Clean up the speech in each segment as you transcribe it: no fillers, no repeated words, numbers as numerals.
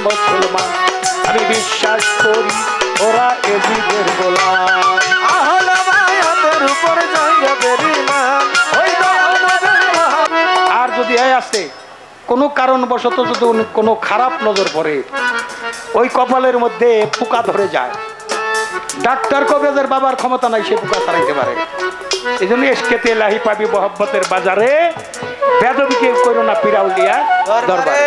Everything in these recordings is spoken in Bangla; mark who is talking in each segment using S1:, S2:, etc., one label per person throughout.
S1: মুসলমান। আমি বিশ্বাস করি ওরা এজিদের গোলাম।
S2: আহলে বায়াতের উপর জায়গা বেরিমান ওই দয়াল নবীর মহব্বত।
S1: আর যদি আসে কোনো কারণবশত যদি কোনো খারাপ নজর পড়ে, ওই কপালের মধ্যে পোকা ধরে যায়, ডাক্তার কবিরাজের বাবার ক্ষমতা নাই সে পোকা ছাড়াইতে পারে। এই জন্য এসকেতে লাহি পাবি মহব্বতের বাজারে, বেদবিকে করো না পিরাউলিয়া দরবারে।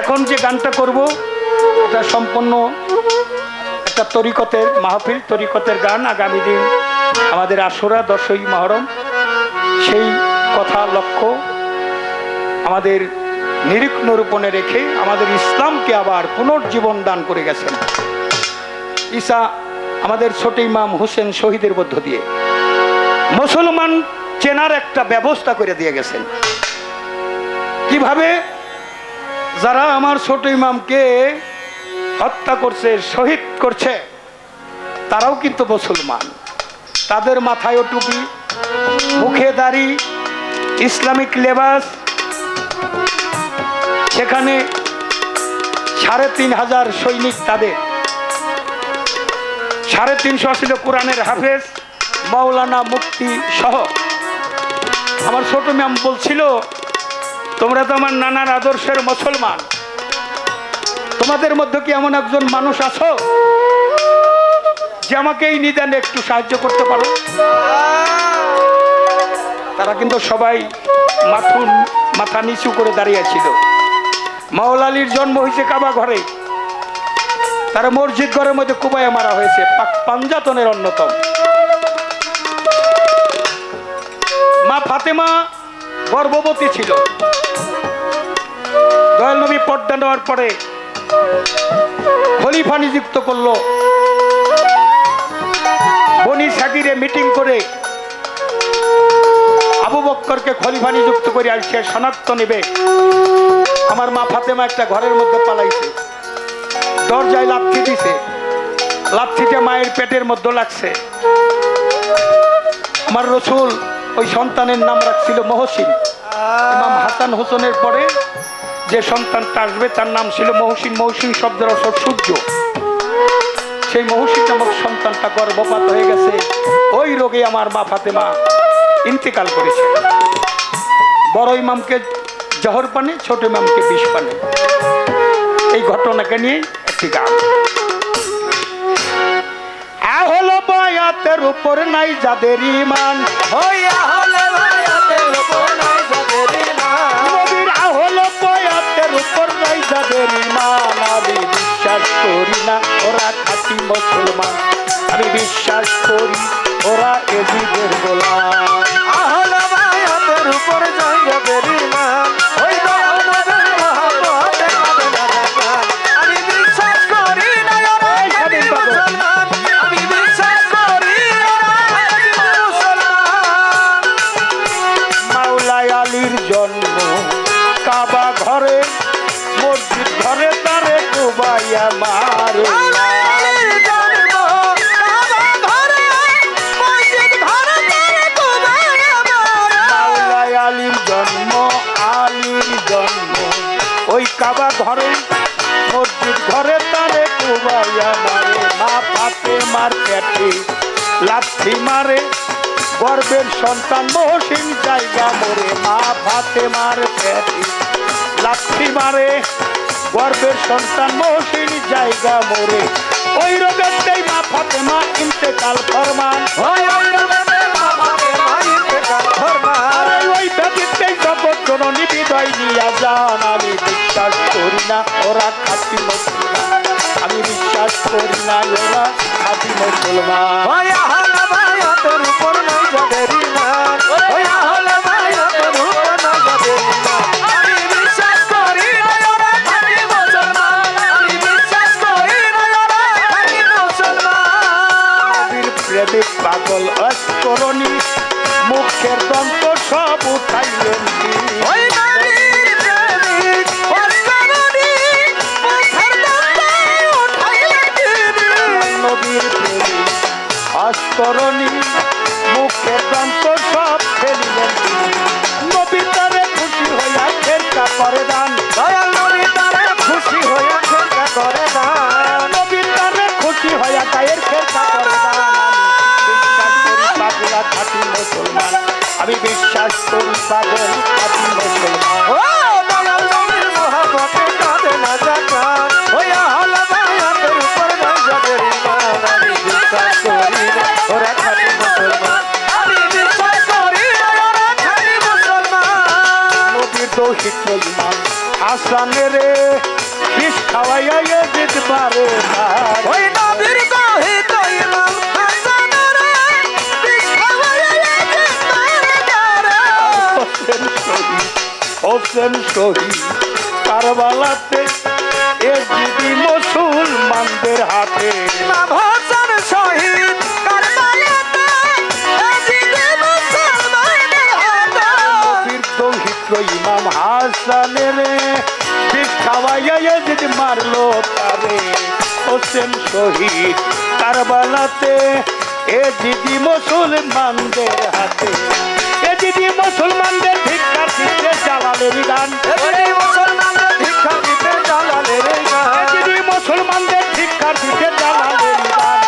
S1: এখন যে গানটা করব এটা সম্পূর্ণ একটা তরিকতের মাহফিল, তরিকতের গান। আগামী দিন আমাদের আশুরা 10ই মুহররম, সেই কথা লক্ষ্য আমাদের নিরূপণে রেখে আমাদের ইসলামকে আবার পুনর্জীবন দান করে গেছেন ঈসা আমাদের ছোট ইমাম হুসেন শহীদের মধ্য দিয়ে। মুসলমান চেনার একটা ব্যবস্থা করে দিয়ে গেছেন। কিভাবে যারা আমার ছোট ইমামকে হত্যা করছে, শহীদ করছে, তারাও কিন্তু মুসলমান। তাদের মাথায় টুপি, মুখে দাড়ি, ইসলামিক লেবাস। সেখানে ৩৫০০ সৈনিক, তাদের ৩৫০ ছিল কোরআনের হাফেজ, মাওলানা, মুফতি সহ। আমার ছোট ইমাম বলছিল, তোমরা তো আমার নানার আদর্শের মুসলমান, তোমাদের মধ্যে কি এমন একজন মানুষ আছো যে আমাকে এই নিদানে একটু সাহায্য করতে পারো? তারা কিন্তু সবাই মাথা নিচু করে দাঁড়িয়েছিল। মাওলা আলীর জন্ম হয়েছে কাবা ঘরে, তারা মসজিদ ঘরের মধ্যে কুবাইয়া মারা হয়েছে, পাঞ্জাতনের অন্যতম। মা ফাতেমা গর্ভবতী ছিল। দয়াল নবী পর্দা নেওয়ার পরে খলিফা নিযুক্ত করলো। বনি সাকিরে মিটিং করে আবু বক্করকে খলিফা নিযুক্ত করে আসছে, শনাক্ত নেবে। আমার মা ফাতেমা একটা ঘরের মধ্যে পালাইছে, দরজায় লাথি দিছে, লাথিটা মায়ের পেটের মধ্যে লাগছে। আমার রসুল ওই সন্তানের নাম রাখছিল মহসিন। ইমাম হাসান হোসেনের পরে যে সন্তানটা আসবে তার নাম ছিল মহসিন। মহসিন শব্দের অর্থ সূর্য। সেই মহসিন নামক সন্তানটা গর্ভপাত হয়ে গেছে। ওই রোগে আমার মা ফাতেমা ইন্তেকাল করেছে। বড় ইমামকে জহর পানে, ছোট ইমামকে বিষ পানে। এই ঘটনাকে নিয়ে একটি গান। আহলে বায়াতের উপর নাই যাদের ঈমান,
S2: ওই আহলে বায়াতের উপর নাই যাদের ঈমান,
S1: নবীর আহলে বায়াতের উপর নাই যাদের ঈমান। আমি বিশ্বাস করি না ওরা খাঁটি মুসলমান। আমি বিশ্বাস করি ওরা এজিদের গোলাম।
S2: আহলে বায়াতের উপর জায়গা বেরিমান ওই দয়াল নবীর মহব্বতে কাঁদে না জান। আমি বিশ্বাস করি না ওরা খাঁটি মুসলমান। আমি বিশ্বাস করি ওরা খাঁটি মুসলমান।
S1: মাওলা আলীর জন্ম কাবা ঘরে, মসজিদ ঘরে তারে ডুবাইয়া মারে।
S2: আলীর জন্ম কাবা ঘরে, মসজিদ ঘরে তারে ডুবাইয়া মারে।
S1: মাওলা আলীর জন্ম, আলীর জন্ম ওই কাবা ঘরে, মসজিদ ঘরে তারে ডুবাইয়া মারে। মা ফাতেমার পেটে লাথি মারে, গর্বের সন্তান মহসিন জায়গা মোরে। মা ফাতেমার পেটে লাথি মারে, গর্বের সন্তান মহসিন জায়গা মোরে। ওই রোগেতেই মা ফাতেমা ইন্তেকাল ফরমান।
S2: ওই রবেতে মা ফাতেমা ইন্তেকাল ফরমান।
S1: ওই ব্যক্তিতেই জগৎ জননী বিদায় নিয়া যান। আমি বিশ্বাস করি না ওরা খাঁটি মুসলমান। আমি বিশ্বাস করি না ওরা খাঁটি মুসলমান।
S2: ওই আহলে বায়াতের উপর নাই যাদের ঈমান, ওই আহলে বায়াতের উপর নাই যাদের ঈমান। আমি বিশ্বাস করি না ওরা খাঁটি মুসলমান। আমি বিশ্বাস করি না ওরা খাঁটি মুসলমান।
S1: নবীর প্রেমিক পাগল অস্তরণী, মুখের দন্ত সব উঠাইলেন
S2: ওই নবীর প্রেমিক অস্তরণী, মুখের দন্ত উঠাইলেন তিনি।
S1: নবীর প্রেমিক অস্তরণী, মুখ ওরা খাঁটি মুসলমান। আমি বিশ্বাস করি পাগল খাঁটি মুসলমান।
S2: ও দয়াল নবীর মহব্বতে কাঁদে না জাকাত, ওই আহলে বায়াতের উপর নাই যাদের ঈমান। আমি বিশ্বাস করি না ওরা খাঁটি মুসলমান, আমি বিশ্বাস করি না ওরা খাঁটি মুসলমান।
S1: নবীর দৌহিত্র ইমাম হাসানের বিষ খাওয়াইয়া যেতে পারে না।
S2: ওই নবীর দৌহিত্র ইমাম হাসানের বিষ খাওয়াইয়া যেতে পারে না।
S1: হোসেন শহীদ, হোসেন শহীদ কারবালাতে এজিদি মুসলমানদের হাতে।
S2: ইমাম হোসেন শহীদ কারবালাতে এজিদি মুসলমানদের হাতে।
S1: নবীর দৌহিত্র ইমাম হাসানের বিষ খাওয়াইয়া এজিদি মারলো তারে। হোসেন শহীদ কারবালাতে এজিদি মুসলমানদের হাতে। এজিদি মুসলমানদের ভিক্ষা দিতে জালালের গান।
S2: এজিদি মুসলমানদের ভিক্ষা দিতে জালালের গান।
S1: এজিদি মুসলমানদের ভিক্ষা দিতে জালালের গান।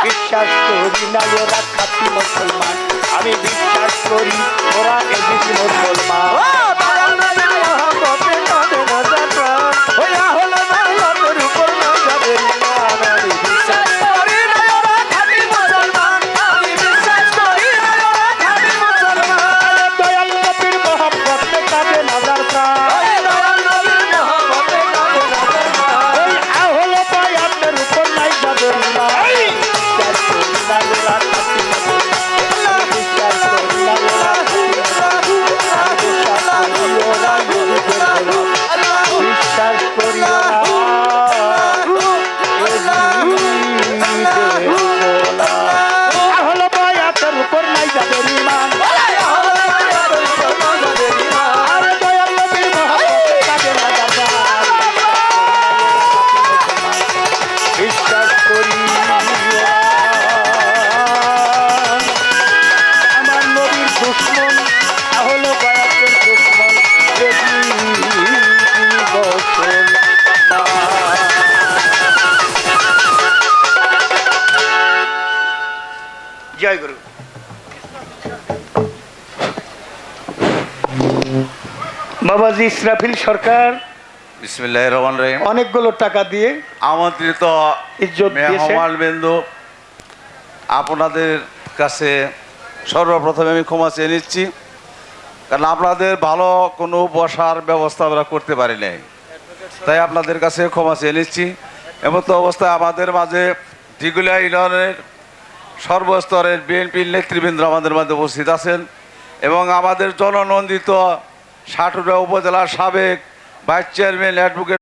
S1: বিশ্বাস করি না ওরা খাঁটি মুসলমান, আমি বিশ্বাস করি ওরা এজিদি মুসলমান।
S2: ও দয়াল নবীর মহব্বতে কাঁদে না জাকাত, ওই আহলে বায়াতের উপর নাই যাদের ঈমান। আমি বিশ্বাস করি না ওরা খাঁটি মুসলমান, আমি বিশ্বাস করি না ওরা খাঁটি মুসলমান।
S1: দয়াল নবীর মহব্বতে কাঁদে নাজার প্রাণ।
S2: ওই দয়াল নবীর মহব্বতে কাঁদে না জাকাত,
S1: ওই আহলে বায়াতের উপর নাই যাদের ঈমান। বিশ্বাস করি না ওরা খাঁটি মুসলমান, আমি বিশ্বাস করি না ওরা খাঁটি মুসলমান। আমি বিশ্বাস করি ওরা এজিদের গোলাম। বিশ্বাস করি ওরা আহলে বায়াতের উপর নাই যাদের ঈমান।
S2: আহলে বায়াতের উপর নাই যাদের ঈমান।
S1: আরে দয়াল নবীর মহব্বতে কাঁদে নাজার প্রাণ। বিশ্বাস করি আমার নবীর দুশ্মন আহলে বায়াতের দুশ্মন জয় গুরু। বাবাজি ইসরাফিল সরকার
S3: বিসমিল্লাহির রহমানির রহিম।
S1: অনেকগুলো টাকা দিয়ে
S3: আমন্ত্রিত
S1: ইজ্জত দিয়েছে।
S3: মেহমানবৃন্দ, আপনাদের কাছে সর্বপ্রথমে আমি ক্ষমা চেয়ে নিচ্ছি, কারণ আপনাদের ভালো কোনো বসার ব্যবস্থা আমরা করতে পারি নাই, তাই আপনাদের কাছে ক্ষমা চেয়ে নিচ্ছি। এমতো অবস্থায় আমাদের মাঝে দিগুলিয়া ইউনিয়নের সর্বস্তরের বিএনপির নেতৃবৃন্দ আমাদের মাঝে উপস্থিত আছেন এবং আমাদের জননন্দিত সাটুরা উপজেলার সাবেক ভাইস চেয়ারম্যান অ্যাডভোকেট